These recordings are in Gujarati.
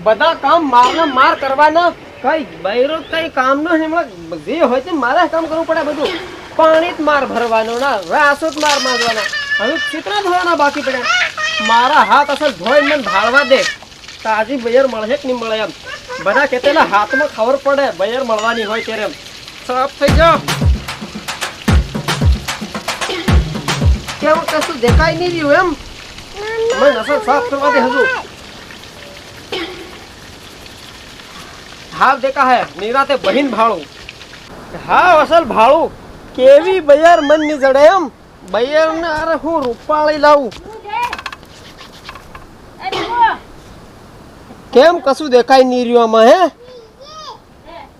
બધા કામ મારના માર કરવાના કઈ બૈરો કઈ કામનો એમાં જે હોય તે મારા કામ કરવું પડે બધું પાણી જ માર ભરવાનો ના રાસો જ માર માંગવાના હવે કેટલા ધોવાના બાકી પડ્યા મારા હાથ અસલ ધોઈને મને ઢાળવા દે તાજી બૈર મળે કે નહીં મળે એમ બધા કેતેલા હાથમાં ખબર પડે બૈર મળવાની હોય ત્યારે એમ સાફ થઈ જાઓ કેમ કશું દેખાય નહીં રહ્યું એમ મને નસલ સાફ કરવા દે હજુ હાવ દેખા હે નિરાતે બહીન ભાળું હાવ અસલ ભાળું કેવી બૈર મન ની જડે એમ બૈર ને અરે હું રૂપાળી લાવું કેમ કશું દેખાય નહીં રહ્યું આમાં હે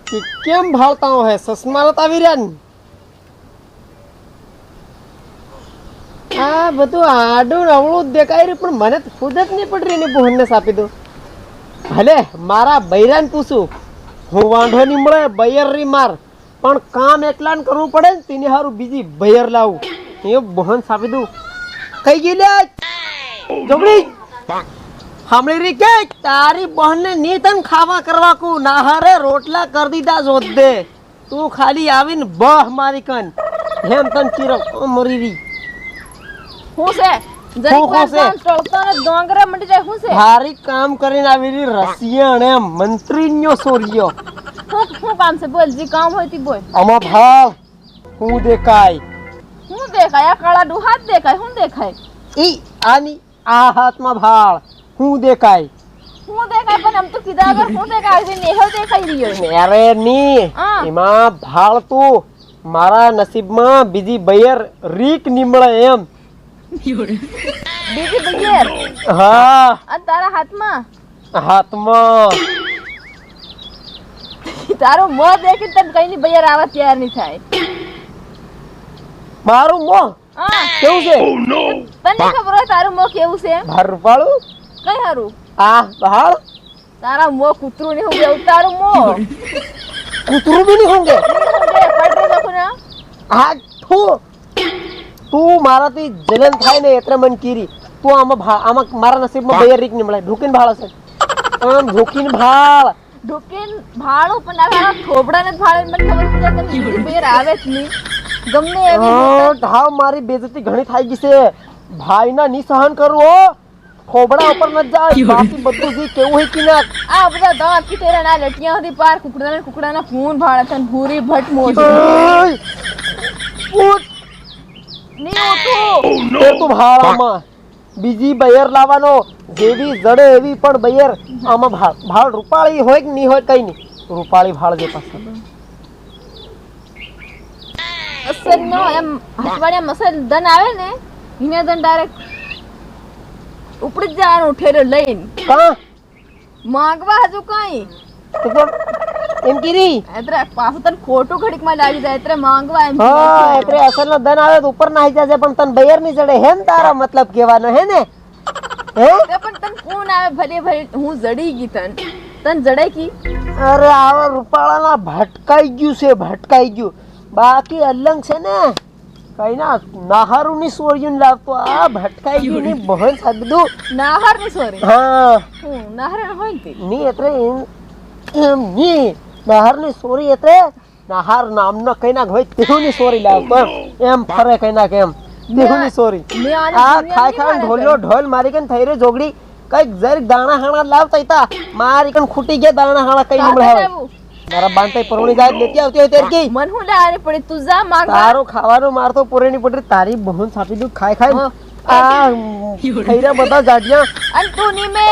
કે કેમ ભાળતા હે સસમા નત આવી રહ્યા ને આ બધું આડું અવળું જ દેખાય રહ્યું પણ મને ખુદ જ નહીં પડી રહી ને બહેનને સાપી દઉં ભલે મારા બૈરાને પૂછું હું વાંધો નહીં મળે બૈર રી માર પણ કામ એટલા કરવું પડે ને તેને સારું બીજી બૈર લાવું એ બહન સાપી દઉં કઈ ગઈ લે જોગડી સાંભળી રહી કે તારી બહન ને ની તન ખાવા કરવા કુ નાહારે રોટલા કરી દીધા જોત દે તું ખાલી આવીને બહ મારી કન હેમ તન ચીરો મરી રહી હું છે જરી પાછળ ટળતો ને ડોંગરે મંડી જાય હું છે ભારી કામ કરીને આવેલી રસિયણ એમ મંત્રીનો સોરિયો હું કામ છે બોલ જે કામ હોય તી બોલ આમાં ભાવ હું દેખાય હું દેખાય આ કાળા ડુહાત દેખાય હું દેખાય ઈ આની આ હાથમાં ભાળ હું દેખાય હું દેખાય પણ આમ તો કીધા વગર હું દેખાય નેહો દેખાઈ રહ્યો અરે ની એમાં ભાળ તું મારા નસીબમાં બીજી બૈર રીક નીમળે એમ બીજી બૈર હા આ તારા હાથમાં તારું મોં દેખી તને કઈ ની બૈર આવા તૈયાર નહીં થાય મારું મોં કેવું છે તને ખબર હોય તારું મોં કેવું છે ભરપાળું કઈ હારું આ ભાળ તારા મોં કૂતરું નહીં હોગે તારું મોં કૂતરું બી નહીં હોંગે પડે દેખો ને આ તું મારાથી જલન થાય ને એટલે મન કીરી તું આમાં મારા નસીબમાં બૈર રીક નીમળે ઢોકીને ભાળ હશે આમ ઢોકીને ભાળ ઢોકીન ભાળું પણ આ મારા થોબડાને જ ભાળે મને ખબર પડે કે બીજી બૈર આવે જ નહીં ગમે એવી ઢાવ મારી બેઇજ્જતી ઘણી થઈ ગઈ છે ભાઈના ની સહન કરું હો થોબડા ઉપર ન જાય બાકી બધું જે કેવું હોય કે ના આ બધા દાંત કી તેરા ના લટિયા હતી પાર કુકડાના ખૂન ભાળે છે ભૂરી ભટ મોજ ની ઓઠો તે તું ભાળામાં બીજી બૈર લાવવાનો જેવી જડે એવી પણ બૈર આમાં ભાળ રૂપાળી હોય કે નહીં હોય કઈ નહીં રૂપાળી ભાળ જે પાછળ અસલ નો એમ હસવાડિયા મસલ દન આવે ને એને દન ડાયરેક્ટ ઉપડી જ જવાનું ઠેરો લઈને કા માંગવા હજુ કઈ એમ કીરી એટલે પાછું તને ખોટું ઘડીકમાં લાગી જાય એટલે માંગવા એમ હા એટલે અસલ નો દન આવે તો ઉપર નાહી જાય પણ તને બૈર ની જડે હે ને તારા મતલબ કહેવાનો હે ને હે પણ તને કોણ આવે ભલે ભલે હું જડી ગઈ તન જડાઈ કી અરે આવા રૂપાળાના ભટકાઈ ગયું છે ભટકાઈ ગયું બાકી અલંગ છે ને કઈ ના નાહારું ની સોરિયું લાવતો આ ભટકાઈ ગયું ની બહન સાદું નાહર ની સોરી હા નાહર હોય ને ની એટલે એમ ની નાહર ની સોરી એટલે નાહર નામનો કઈ ના હોય તેહુ ની સોરી લાવતો એમ ફરે કઈ ના કેમ તેહુ ની સોરી આ ખાઈ ખાઈ ઢોલ્યો ઢોલ મારી કન થઈ રે જોગડી કઈક જરીક દાણા હાણા લાવતા હતા મારી કન ખૂટી ગયા દાણા હાણા કઈ નીમળાવે મારા બાંધતા પરવણી જાય લેતી આવતી હોય તેર કી મન હું લારે પડી તું જા માંગ તારો ખાવાનો મારતો પૂરેની પડી તારી બહન સાપી દઉં ખાઈ ખાઈ આ ખૈરા બધા જાડિયા અન તું ની મે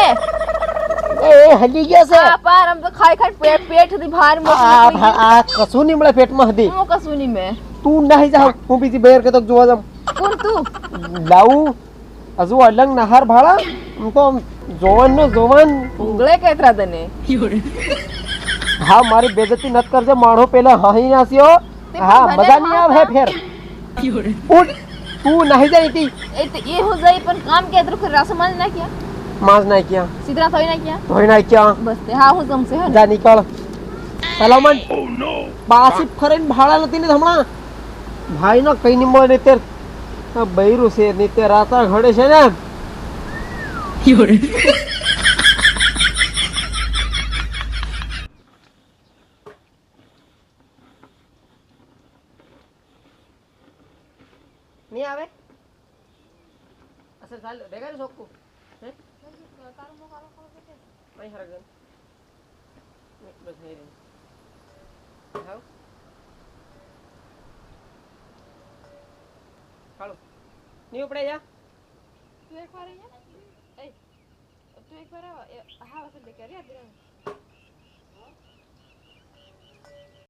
એ હલી ગયા છે આ પાર આમ તો ખાઈ ખાઈ પેટ થી ભાર આ કશું ની મળે પેટમાં હતી હું કશું ની મે તું નહીં જા હું બીજી બહેર કે તો જોવા જામ કોણ તું લાવું હજુ અલંગ નહાર ભાડા હું તો જોવાન નો જોવાન ઉગળે કેતરા તને હા મારી બેજતી નત કરજે માણો પેલા હહી નાસ્યો હા મજા નહીં આવે ફેર ઉઠ તું નહીં જાય તી એ હો જાય પણ કામ કે અદર રાસમાન ના કિયા માજ ના કિયા સીધા થોઈ ના કિયા ધોઈ ના કિયા બસ તે હા હું જમશે હે જા નીકળ સલામન પાછી ફરીને ભાડા નથી ને હમણાં ભાઈ નો કઈ ની મળે તેર બૈરું છે ને તે રાતા ઘડે છે ને નહીં આવે અસર ચાલ દેખાય સોકું હે તારું મુખ આલો ખાલો કે અહીં હરગન બસ નહીં રહી હાવ હાલો નહીં ઉપડે જા તું એક વાર અહીંયા એ તું એક વાર આવ હા વસલ દે કરી આ